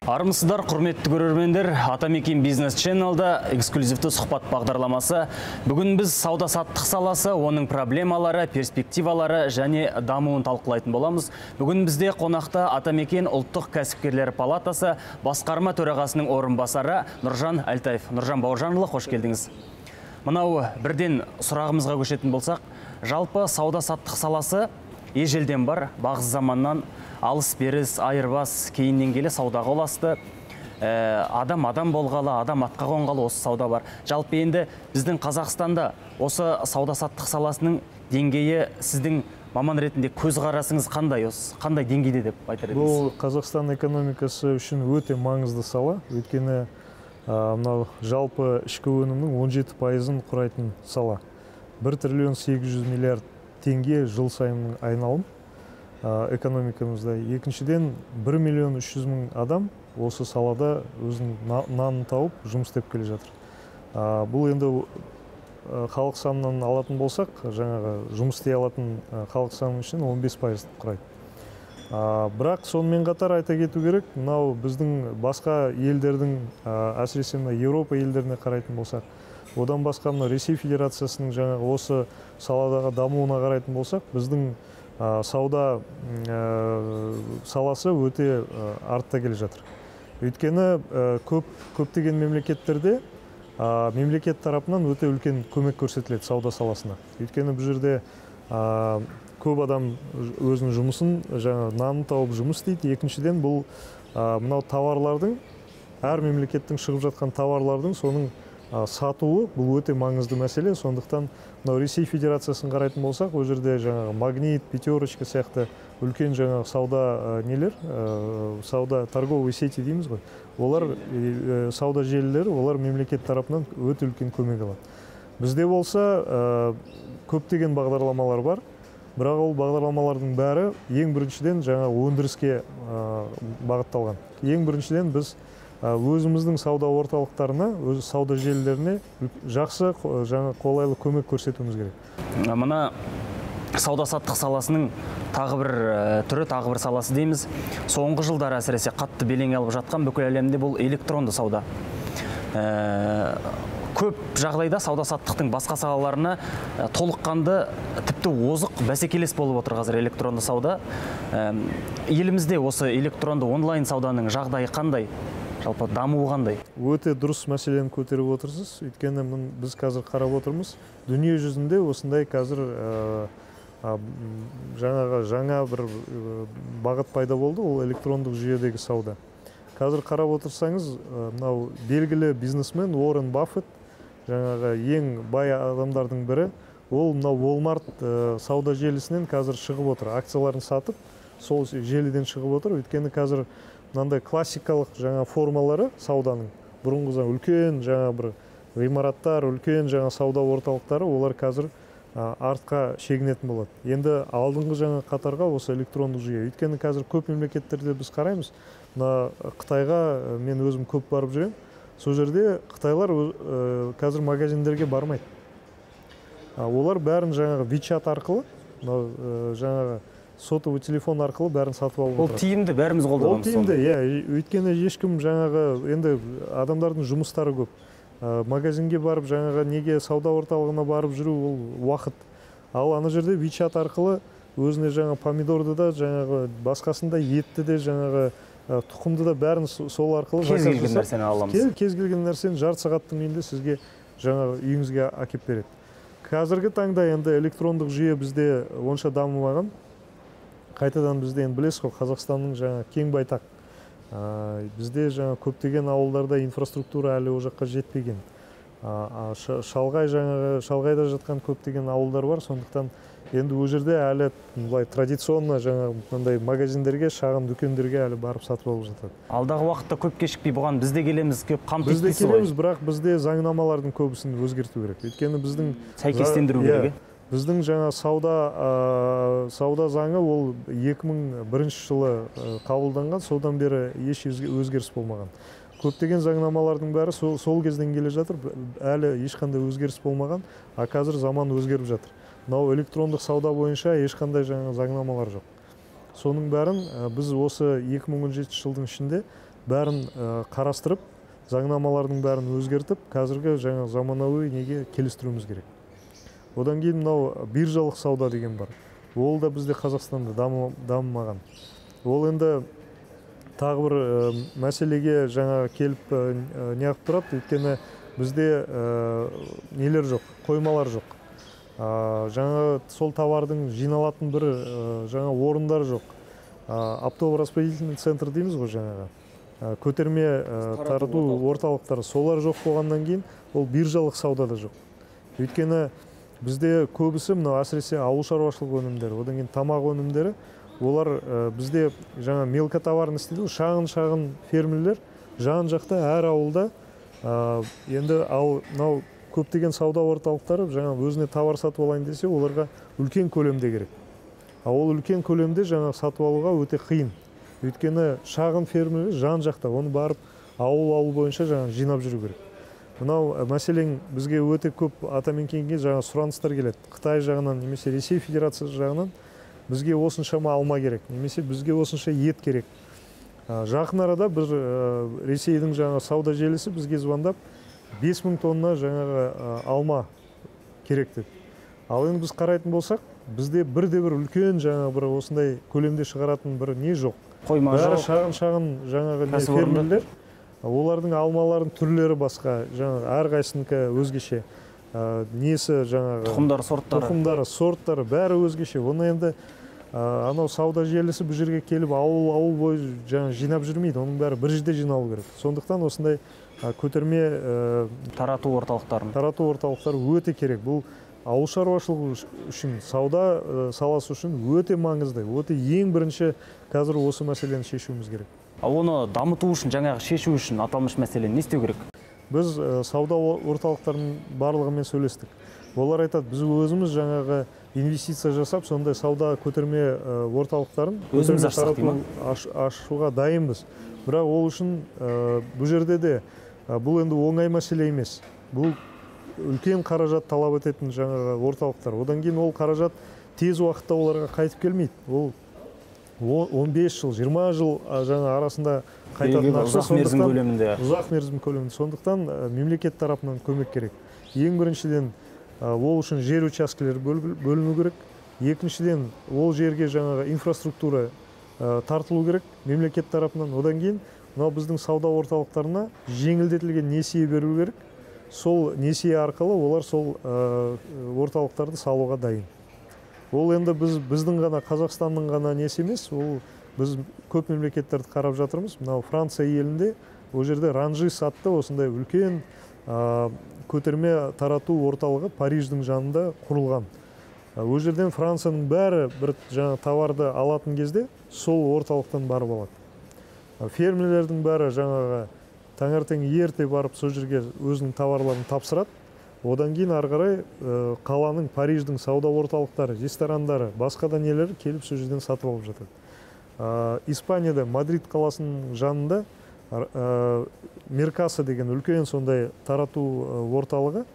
Армысыздар, құрметті көрермендер, Атамекен бизнес ченнелда эксклюзивті сұхбат бағдарламасы. Бүгін біз сауда-саттық саласы, оның проблемалары, перспективалары және дамуын талқылайтын боламыз. Бүгін бізде қонақта Атамекен ұлттық кәсіпкерлер палатасы басқарма төрағасының орынбасары Нұржан Әлтаев. Нұржан Бауыржанұлы, қош келдіңіз. Мынау бірден сұрағымызға көшетін болсақ, жалпы сауда-саттық саласы ежелден бар, бағыз заманнан алыс-беріс, айырбас, кейіннен келе саудаға ұласты. Адам болғалы, адам атқа қонғалы осы сауда бар. Жалпы енді біздің Қазақстанда осы сауда-саттық саласының деңгейі сіздің маман ретінде көзқарасыңыз қандай, қандай деңгейде деп айтар едіңіз? Бұл Қазақстан экономикасы үшін өте маңызды сала. Өйткені мынау жалпы ішкі өнімнің 17%-ын құрайтын сала. 1 триллион 800 миллиард теңге жыл сайын айналым экономикамызда. Екіншіден 1 миллион 300 мың адам осы салада өзінің нанын тауып жұмыс істеп келе жатыр. Бұл енді халық санынан алатын болсақ, жаңағы жұмыс істей алатын халық саны үшін 15% құрайды. Бірақ сонымен қатар айта кету керек, мынау біздің басқа елдердің, әсіресе Еуропа елдеріне қарайтын болсақ, одан басқа Ресей Федерациясының жаңағы осы саладағы дамуына қарайтын болсақ, біздің сауда саласы өте артта келе жатыр. Өйткені көптеген мемлекеттерде мемлекет тарапынан өте үлкен көмек көрсетіледі сауда саласына. Өйткені бұл жерде көп адам өзінің жұмысын, нанын тауып жұмыс істейді. Екіншіден бұл мынау товарлардың, әр мемлекеттің шығып жатқан товарлардың соның сатуы бұл өте маңызды мәселе. Сондықтан Ресей Федерациясын қарайтын болсақ, ол жерде жаңағы Магнит, Пятерочка сияқты үлкен жаңағы сауда нелер, сауда торговые сети дейміз ғой. Олар сауда желілері, олар мемлекет тарапынан өте үлкен көмек алады. Бізде болса көптеген бағдарламалар бар. Бірақ ол бағдарламалардың бәрі ең біріншіден жаңа өндіріске бағытталған. Ең біріншіден біз өзіміздің сауда орталықтарына, өз сауда желілеріне жақсы жаңа қолайлы көмек көрсетуіміз керек. Мына сауда-саттық саласының тағы бір түрі, тағы бір саласы дейміз. Соңғы жылдар әсіресе қатты белең алып жатқан бүкіл әлемде бұл электронды сауда. Көп жағдайда сауда-саттықтың басқа салаларына толыққанды, тіпті озық бәсекелес болып отыр қазір электронды сауда. Елімізде осы электронды онлайн сауданың жағдайы қандай? Жалпы дамуы қандай? Өте дұрыс мәселені көтеріп отырсыз. Өйткені біз қазір қарап отырмыз. Дүние жүзінде осындай қазір жаңа бір бағыт пайда болды, ол электрондық жүйедегі сауда. Қазір қарап отырсаңыз, мынау белгілі бизнесмен Уоррен Баффет, жаңағы ең бай адамдардың бірі, ол мынау Walmart сауда желісінен қазір шығып отыр. Акцияларын сатып, сол желіден шығып отыр. Өйткені қазір мынандай классикалық жаңа формалары сауданың, бұрынғыдан үлкен жаңа бір ғимараттар, үлкен жаңа сауда орталықтары, олар қазір артқа шегінетін болады. Енді алдыңғы жаңа қатарға осы электрондық жүйе. Өйткені қазір көп мемлекеттерде біз қараймыз, Қытайға мен өзім көп барып жүрем. Сол жерде қытайлар қазір магазиндерге бармайды. Олар бәрін жаңағы WeChat арқылы, жаңағы сотовый телефон арқылы бәрін сатып алып отыр. Ол тиімді, бәріміз қолданамыз. Ол тиімді, өйткені ешкім жаңағы, енді адамдардың жұмыстары көп. Магазинге барып, жаңағы неге сауда орталығына барып жүру, ол уақыт. Ал ана жерде WeChat арқылы өзіне жаңа помидорды да, жаңағы басқасында етті де, жаңағы тұқымды да бәрін сол арқылы кез келген нәрсені аламыз. Кез келген нәрсені жарты сағаттың үйінде сізге жаңағы үйіңізге әкеп береді. Қазіргі таңда енді электрондық жүйе бізде онша дамымаған. Қайтадан бізде енді білесіз ғой, Қазақстанның жаңа кең байтақ. Бізде жаңа көптеген ауылдарда инфраструктура әлі о жаққа жетпеген. Шалғайда жатқан көптеген ауылдар бар, сондықтан енді ол жерде әлі традиционно жаңа магазиндерге, шағын дүкендерге әлі барып сатып алып жатады. Алдағы уақытта көп кешікпей бұған бізде келеміз, көп қамтитын Бізде келеміз, бірақ бізде заңнамалардың көбісін өзгерту керек. Өйткені біздің сәйкестендіру керек. Біздің жаңа сауда заңы ол 2001 жылы қабылданған, содан бері еш өзгеріс болмаған. Көптеген заңнамалардың бәрі сол кезден келе жатыр, әлі ешқандай өзгеріс болмаған, қазір заман өзгеріп жатыр. Мынау электрондық сауда бойынша ешқандай жаңа заңнамалар жоқ. Соның бәрін біз осы 2017 жылдың ішінде бәрін қарастырып, заңнамалардың бәрін өзгертіп, қазіргі жаңа заманауи неге келістіруіміз керек. Одан кейін мынау биржалық сауда деген бар. Ол да бізде Қазақстанда дамымаған. Ол енді тағы бір мәселеге жаңа келіп неғып тұрады, өйткені бізде нелер жоқ, қоймалар жоқ. Жаңа сол товардың жиналатын бір жаңа орындар жоқ. Оптово-распределительный центр дейміз ғой жаңаға. Көтерме тарату орталықтары, солар жоқ болғаннан кейін, ол биржалық сауда да жоқ. Өйткені бізде көбісі, мынау әсіресе ауыл шаруашылық өнімдері, одан кейін тамақ өнімдері, олар бізде жаңа мелкотоварын істейді, шағын фермерлер жан жақта әр ауылда. Енді мынау көптеген сауда орталықтары жаңа өзіне товар сатып алайын десе, оларға үлкен көлемде керек. Ол үлкен көлемде жаңа сатып алуға өте қиын. Өйткені шағын фермерлер жан жақта, оны барып ауыл бойынша жаңа жинап жүру керек. Мынау мәселен бізге өте көп атамекенге жаңа сұраныстар келеді. Қытай жағынан немесе Ресей Федерациясы жағынан бізге осыншама алма керек, немесе бізге осынша ет керек. Жақын арада бір Ресейдің жаңа сауда желісі бізге звондап 5000 тонна жаңағы алма керек деді. Ал енді біз қарайтын болсақ, бізде бірде-бір үлкен жаңа бір осындай көлемде шығаратын бір не жоқ. Қойма жоқ. Бәрі шағын жаңағы фермерлер. Олардың алмалардың түрлері басқа, жаңағы әрқайсынікі өзгеше. Несі жаңағы тұқымдары, сорттары бәрі өзгеше. Оны енді анау сауда желісі бұл жерге келіп ауыл бойы жаңа жинап жүрмейді. Оның бәрі бір жерде жиналу керек. Сондықтан осындай көтерме тарату орталықтары өте керек. Бұл ауыл шаруашылығы үшін, сауда саласы үшін өте маңызды. Өте ең бірінші қазір осы мәселені шешуіміз керек. Оны дамыту үшін, жаңағы шешу үшін аталмыш мәселені не істеу керек? Біз сауда орталықтарының барлығымен сөйлестік. Олар айтады, біз өзіміз жаңағы инвестиция жасап, сондай сауда көтерме орталықтарын өзіміз ашуға дайынбыз. Бірақ ол үшін бұл жерде де бұл енді оңай мәселе емес. Бұл үлкен қаражат талап ететін жаңағы орталықтар. Одан кейін ол қаражат тез уақытта оларға қайтып келмейді. Ол 15 жыл, 20 жыл жаңа арасында қайтатын ақша, ұзақ мерзім көлемінде. Сондықтан мемлекет тарапынан көмек керек. Ең біріншіден ол үшін жер учаскелері бөліну керек. Екіншіден ол жерге жаңағы инфраструктура тартылу керек мемлекет тарапынан. Одан кейін мынау біздің сауда орталықтарына жеңілдетілген несие беру керек. Сол несие арқылы олар сол орталықтарды салуға дайын. Ол енді біздің ғана, Қазақстанның ғана несі емес, ол біз көп мемлекеттерді қарап жатырмыз. Мынау Франция елінде, ол жерде Ранжис атты осындай үлкен көтерме тарату орталығы Париждің жанында құрылған. Ол жерден Францияның бәрі бір жаңа товарды алатын кезде сол орталықтан барып алады. Фермерлердің бәрі жаңағы таңертең ерте барып сол жерге өзінің товарларын тапсырады. Одан кейін ары қарай қаланың, Париждің сауда орталықтары, ресторандары, басқа да нелері келіп сол жерден сатып алып жатады. Испанияда, Мадрид қаласының жанында Меркаса деген үлкен сондай тарату орталығы.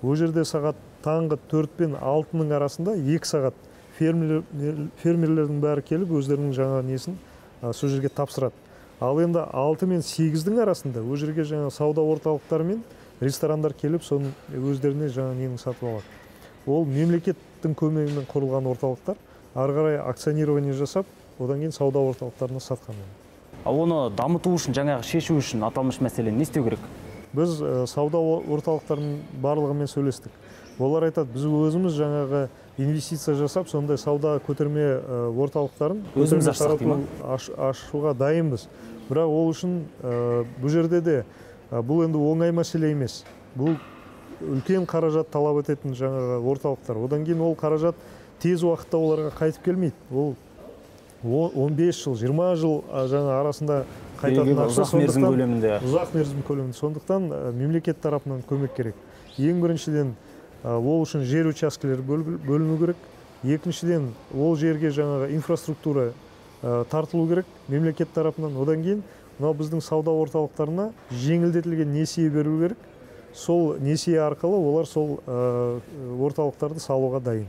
Ол жерде сағат таңғы 4 пен 6-ның арасында 2 сағат фермерлердің бәрі келіп өздерінің жаңа несін сол жерге тапсырады. Ал енді 6 мен 8-дің арасында ол жерге жаңа сауда орталықтары мен ресторандар келіп, соның өздеріне жаңа нені сатып алады. Ол мемлекеттің көмегімен құрылған орталықтар, ары қарай акционирование жасап, одан кейін сауда орталықтарына сатқан. Оны дамыту үшін, жаңағы шешу үшін аталмыш мәселені не істеу керек? Біз сауда орталықтарының барлығымен сөйлестік. Олар айтады, біз өзіміз жаңағы инвестиция жасап, сондай сауда көтерме орталықтарын өзіміз ашуға дайынбыз. Бірақ ол үшін бұл жерде де бұл енді оңай мәселе емес. Бұл үлкен қаражат талап ететін жаңағы орталықтар. Одан кейін ол қаражат тез уақытта оларға қайтып келмейді. Ол 15 жыл, 20 жыл жаңа арасында қайтатын ақша, ұзақ мерзім көлемінде. Сондықтан мемлекет тарапынан көмек керек. Ең біріншіден ол үшін жер учаскелері бөліну керек. Екіншіден ол жерге жаңағы инфраструктура тартылу керек мемлекет тарапынан. Одан кейін мынау біздің сауда орталықтарына жеңілдетілген несие беру керек. Сол несие арқылы олар сол орталықтарды салуға дайын.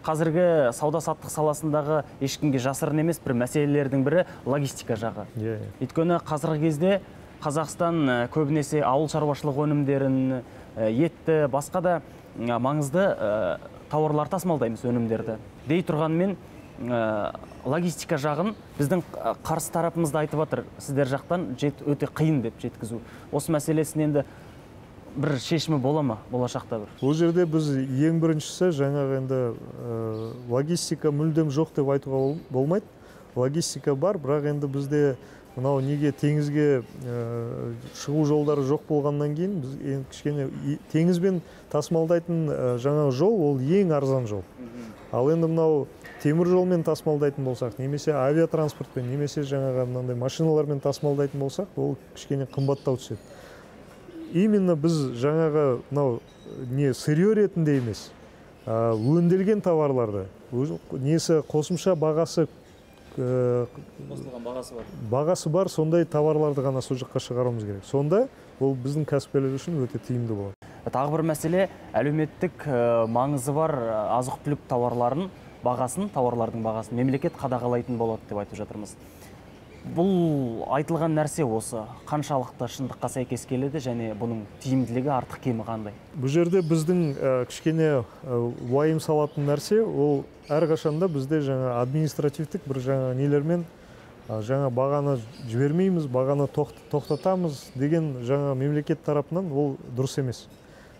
қазіргі сауда-саттық саласындағы ешкімге жасырын емес бір мәселелердің бірі логистика жағы. Өйткені қазіргі кезде Қазақстан көбінесе ауыл шаруашылық өнімдерін, етті, басқа да маңызды тауарлар тасымалдаймыз, өнімдерді. Дей тұрғанмен логистика жағын біздің қарсы тарапымызда айтып отыр, сіздер жақтан өте қиын деп жеткізу. Осы мәселесін енді бір шешімі бола ма болашақта бір? Бұл жерде біз ең біріншісі жаңағы енді логистика мүлдем жоқ деп айтуға болмайды. Логистика бар, бірақ енді бізде мынау неге теңізге шығу жолдары жоқ болғаннан кейін біз кішкене теңізбен тасымалдайтын жаңа жол ол ең арзан жол. Ал енді мынау темір жолмен тасымалдайтын болсақ, немесе авиатранспортпен, немесе жаңағы мынандай машиналармен тасымалдайтын болсақ, ол кішкене қымбаттау түседі. Именно біз жаңағы мынау не сырье ретінде емес, өңделген товарларды, несі қосымша бағасы бар, сондай товарларды ғана сол жаққа шығаруымыз керек. Сонда ол біздің кәсіпкерлер үшін өте тиімді болады. Тағы бір мәселе, әлеуметтік маңызы бар азық-түлік тауарлардың бағасын мемлекет қадағалайтын болады деп айтып жатырмыз. Бұл айтылған нәрсе осы қаншалықты шындыққа сәйкес келеді және бұның тиімділігі артық кемі қандай? Бұл жерде біздің кішкене уайым салатын нәрсе, ол әрқашанда бізде жаңа административтік бір жаңа нелермен жаңа бағаны жібермейміз, бағаны тоқтатамыз деген жаңа мемлекет тарапынан ол дұрыс емес.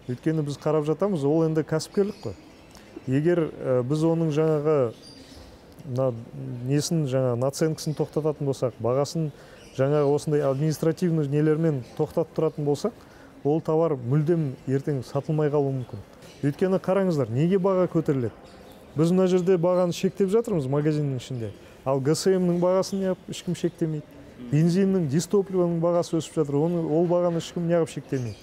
Өйткені біз қарап жатамыз, ол енді кәсіпкерлік қой. Егер біз оның жаңағы несін жаңа наценкісін тоқтататын болсақ, бағасын жаңағы осындай административный нелермен тоқтатып тұратын болсақ, ол товар мүлдем ертең сатылмай қалуы мүмкін. Өйткені қараңыздар, неге баға көтеріледі? Біз мына жерде бағаны шектеп жатырмыз магазиннің ішінде. Ал ГСМ-нің бағасын неғып ешкім шектемейді. Бензиннің, дистопливаның бағасы өсіп жатыр, ол бағаны ешкім неғып шектемейді.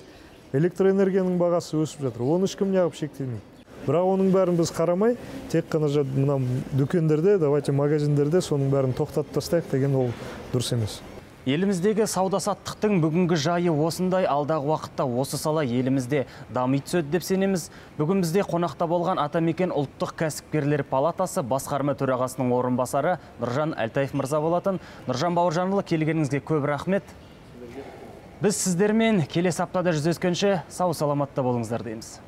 Электроэнергияның бағасы өсіп жатыр, оны ешкім неғып шектемейді. Бірақ оның бәрін біз қарамай, тек қана мына дүкендерде, магазиндерде соның бәрін тоқтатып тастайық деген ол дұрыс емес. Еліміздегі сауда-саттықтың бүгінгі жайы осындай, алдағы уақытта осы сала елімізде дами түседі деп сенеміз. Бүгін бізде қонақта болған Атамекен ұлттық кәсіпкерлер палатасы басқарма төрағасының орынбасары Нұржан Әлтаев мырза болатын. Нұржан Бауыржанұлы, келгеніңізге көп рахмет. Біз сіздермен келесі аптада жүздескенше сау саламатта болыңыздар дейміз.